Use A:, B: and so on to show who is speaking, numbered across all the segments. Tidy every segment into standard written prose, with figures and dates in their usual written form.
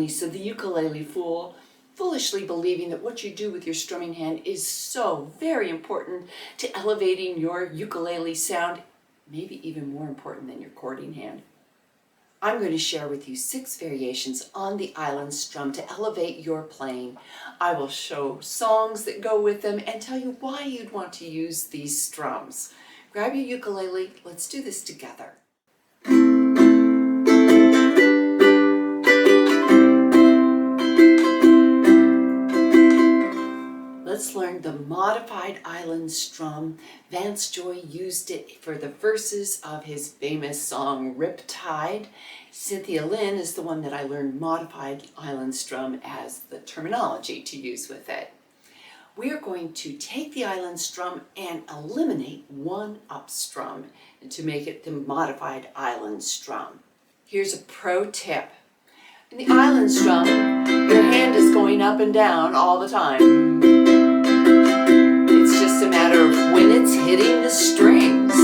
A: Lisa, the ukulele fool, foolishly believing that what you do with your strumming hand is so very important to elevating your ukulele sound, maybe even more important than your chording hand. I'm going to share with you 6 variations on the island strum to elevate your playing. I will show songs that go with them and tell you why you'd want to use these strums. Grab your ukulele, let's do this together. Let's learn the modified island strum. Vance Joy used it for the verses of his famous song Riptide. Cynthia Lynn is the one that I learned modified island strum as the terminology to use with it. We are going to take the island strum and eliminate one up strum to make it the modified island strum. Here's a pro tip. In the island strum, your hand is going up and down all the time. It's just a matter of when it's hitting the strings.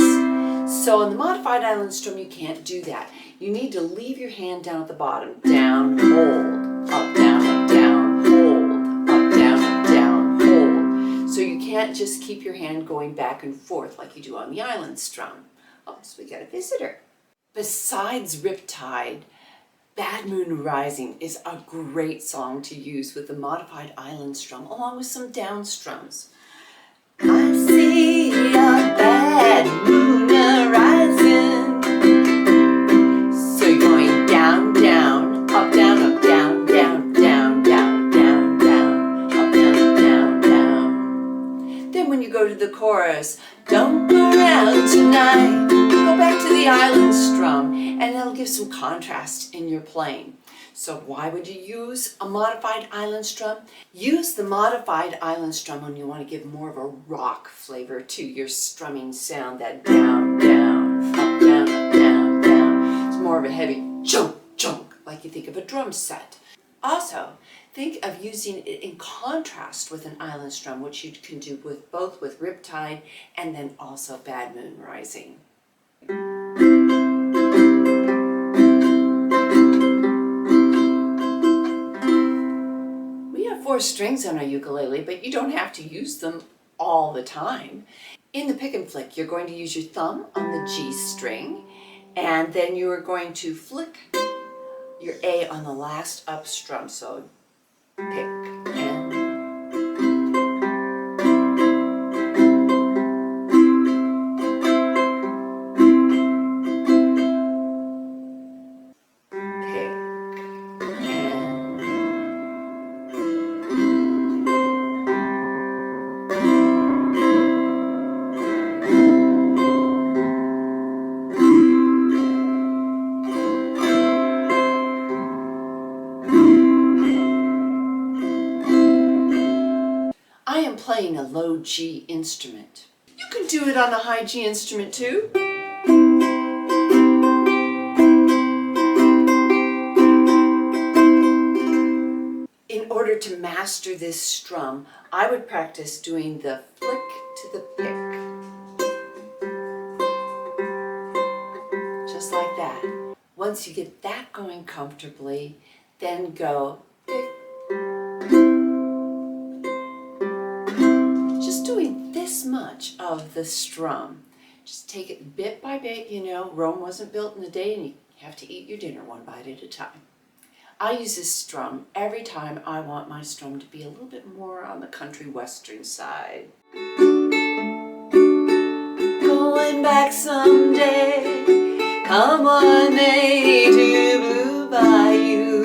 A: So in the modified island strum, you can't do that. You need to leave your hand down at the bottom. Down, hold, up, down, hold, up, down, hold. So you can't just keep your hand going back and forth like you do on the island strum. Oh, so we got a visitor. Besides Riptide, Bad Moon Rising is a great song to use with the modified island strum along with some down strums. I see a bad moon rising. So you're going down, down, up, down, down, down, down, down, down, up, down, down. Then when you go to the chorus, don't go around tonight, go back to the island strum, and that'll give some contrast in your playing. So why would you use a modified island strum? Use the modified island strum when you want to give more of a rock flavor to your strumming sound, that down, down, up, down, up, down, down. It's more of a heavy chunk, chunk, like you think of a drum set. Also, think of using it in contrast with an island strum, which you can do with both with Riptide and then also Bad Moon Rising. We have 4 strings on our ukulele, but you don't have to use them all the time. In the pick and flick, you're going to use your thumb on the G string, and then you are going to flick your A on the last up strum. So pick and playing a low G instrument. You can do it on a high G instrument too. In order to master this strum, I would practice doing the flick to the pick. Just like that. Once you get that going comfortably, then go pick. Doing this much of the strum. Just take it bit by bit. You know, Rome wasn't built in a day and you have to eat your dinner one bite at a time. I use this strum every time I want my strum to be a little bit more on the country western side. Going back someday, come on May to Blue Bayou.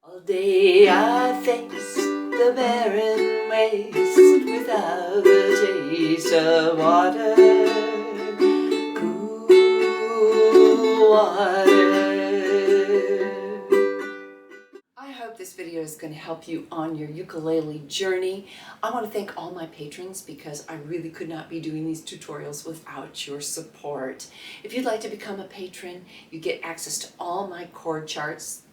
A: All day I face the barren waste without a taste of water, cool water. I hope this video is going to help you on your ukulele journey. I want to thank all my patrons because I really could not be doing these tutorials without your support. If you'd like to become a patron, you get access to all my chord charts.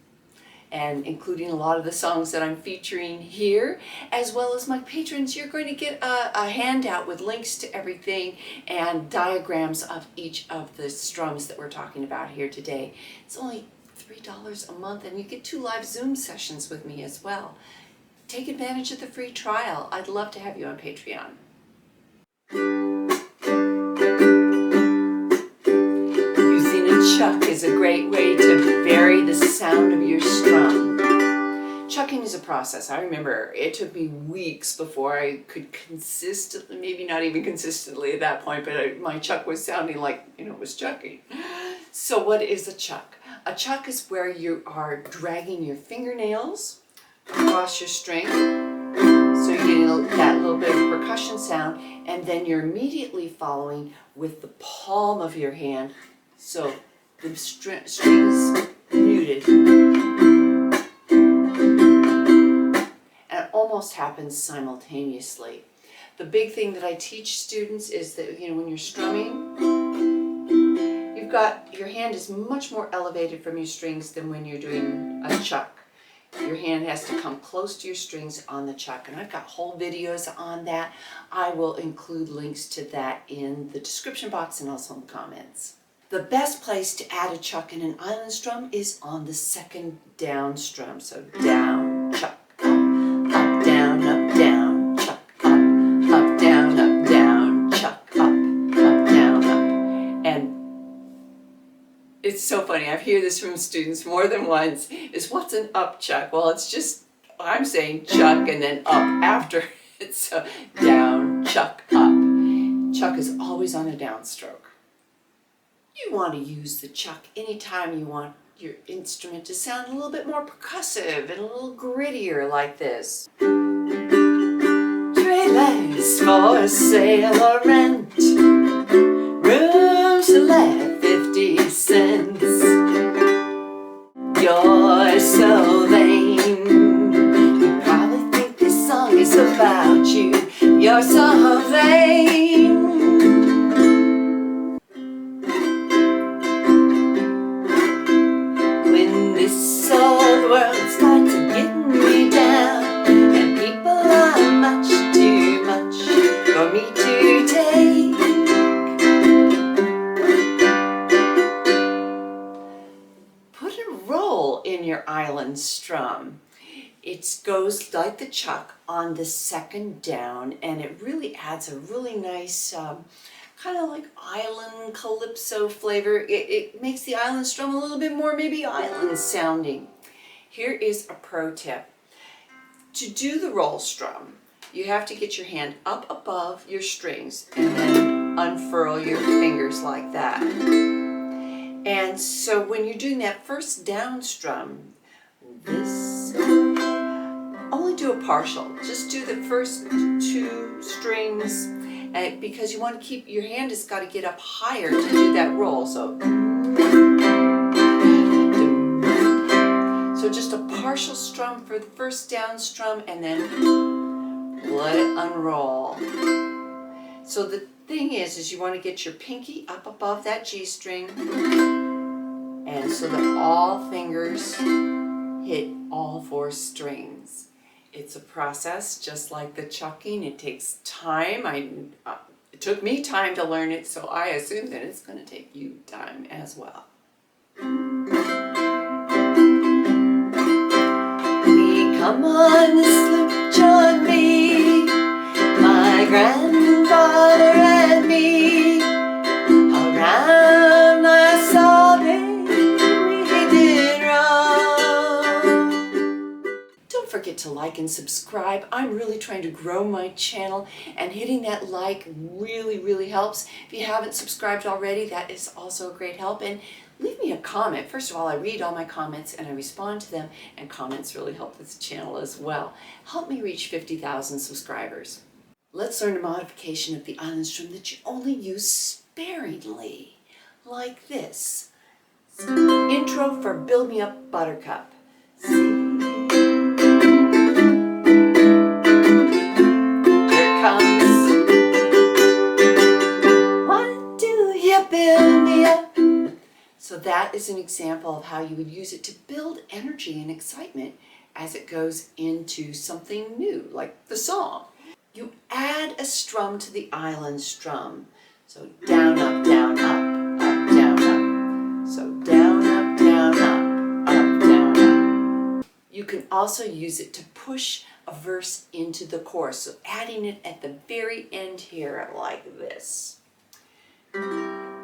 A: and including a lot of the songs that I'm featuring here, as well as my patrons. You're going to get a handout with links to everything and diagrams of each of the strums that we're talking about here today. It's only $3 a month, and you get 2 live Zoom sessions with me as well. Take advantage of the free trial. I'd love to have you on Patreon. Using a chuck is a great way to vary the sound of your strum. Chucking is a process. I remember it took me weeks before I could consistently, maybe not even consistently at that point, but my chuck was sounding like, it was chucking. So what is a chuck? A chuck is where you are dragging your fingernails across your string, so you're getting that little bit of percussion sound, and then you're immediately following with the palm of your hand, so the strings muted. And it almost happens simultaneously. The big thing that I teach students is that when you're strumming, your hand is much more elevated from your strings than when you're doing a chuck. Your hand has to come close to your strings on the chuck, and I've got whole videos on that. I will include links to that in the description box and also in the comments. The best place to add a chuck in an island strum is on the second down strum. So down, chuck, up, down, chuck, up, down, chuck, up, down, up. And it's so funny, I hear this from students more than once, is what's an up chuck? Well, it's just, I'm saying chuck and then up after it. So down, chuck, up. Chuck is always on a downstroke. You want to use the chuck anytime you want your instrument to sound a little bit more percussive and a little grittier like this. Trailers for sale or rent, rooms to let 50 cents. You're so vain, you probably think this song is about you. You're so vain. When this old world starts getting me down, and people are much too much for me to take, put a roll in your island strum. It goes like the chuck on the second down, and it really adds a really nice kind of like island calypso flavor. It makes the island strum a little bit more maybe island sounding. Here is a pro tip. To do the roll strum, you have to get your hand up above your strings and then unfurl your fingers like that. And so when you're doing that first down strum, only do a partial. Just do the first 2 strings, because you want to keep, your hand has got to get up higher to do that roll. So just a partial strum for the first down strum, and then let it unroll. So the thing is you want to get your pinky up above that G string, and so that all fingers hit all 4 strings. It's a process just like the chucking. It takes time. It took me time to learn it, so I assume that it's going to take you time as well. We come on the sloop, join me, my grandfather and me, around our salty we did roam. Don't forget to like and subscribe. I'm really trying to grow my channel, and hitting that like really helps. If you haven't subscribed already, that is also a great help. And leave me a comment. First of all, I read all my comments and I respond to them, and comments really help this channel as well. Help me reach 50,000 subscribers. Let's learn a modification of the island strum that you only use sparingly, like this. Intro for Build Me Up Buttercup. So that that is an example of how you would use it to build energy and excitement as it goes into something new, like the song. You add a strum to the island strum. So down, up, down, up, down, up. So down, up, down, up, down, up. You can also use it to push a verse into the chorus. So adding it at the very end here like this.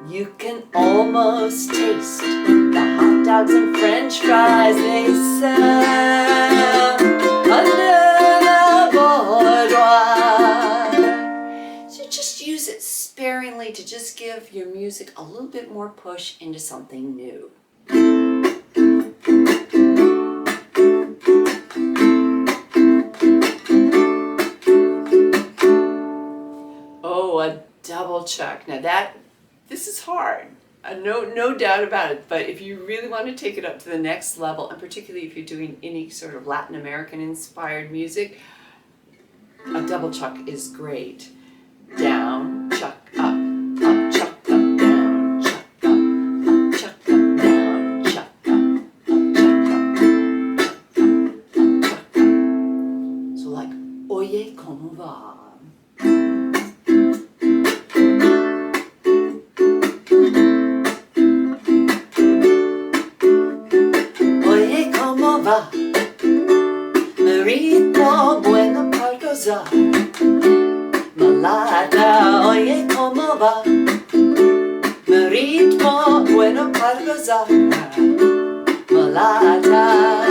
A: You can almost taste the hot dogs and french fries they sell under the boardwalk. So just use it sparingly to just give your music a little bit more push into something new. Oh, a double chuck. Now this is hard. No doubt about it, but if you really want to take it up to the next level, and particularly if you're doing any sort of Latin American inspired music, a double chuck is great. Down, chuck, up, chuck, up, down, chuck, up, chuck, up, down, chuck, up, chuck, up. So like, oye, como va? Mi ritmo bueno para gozar. Malata, oye, ¿cómo va? Mi ritmo bueno para gozar. Malata.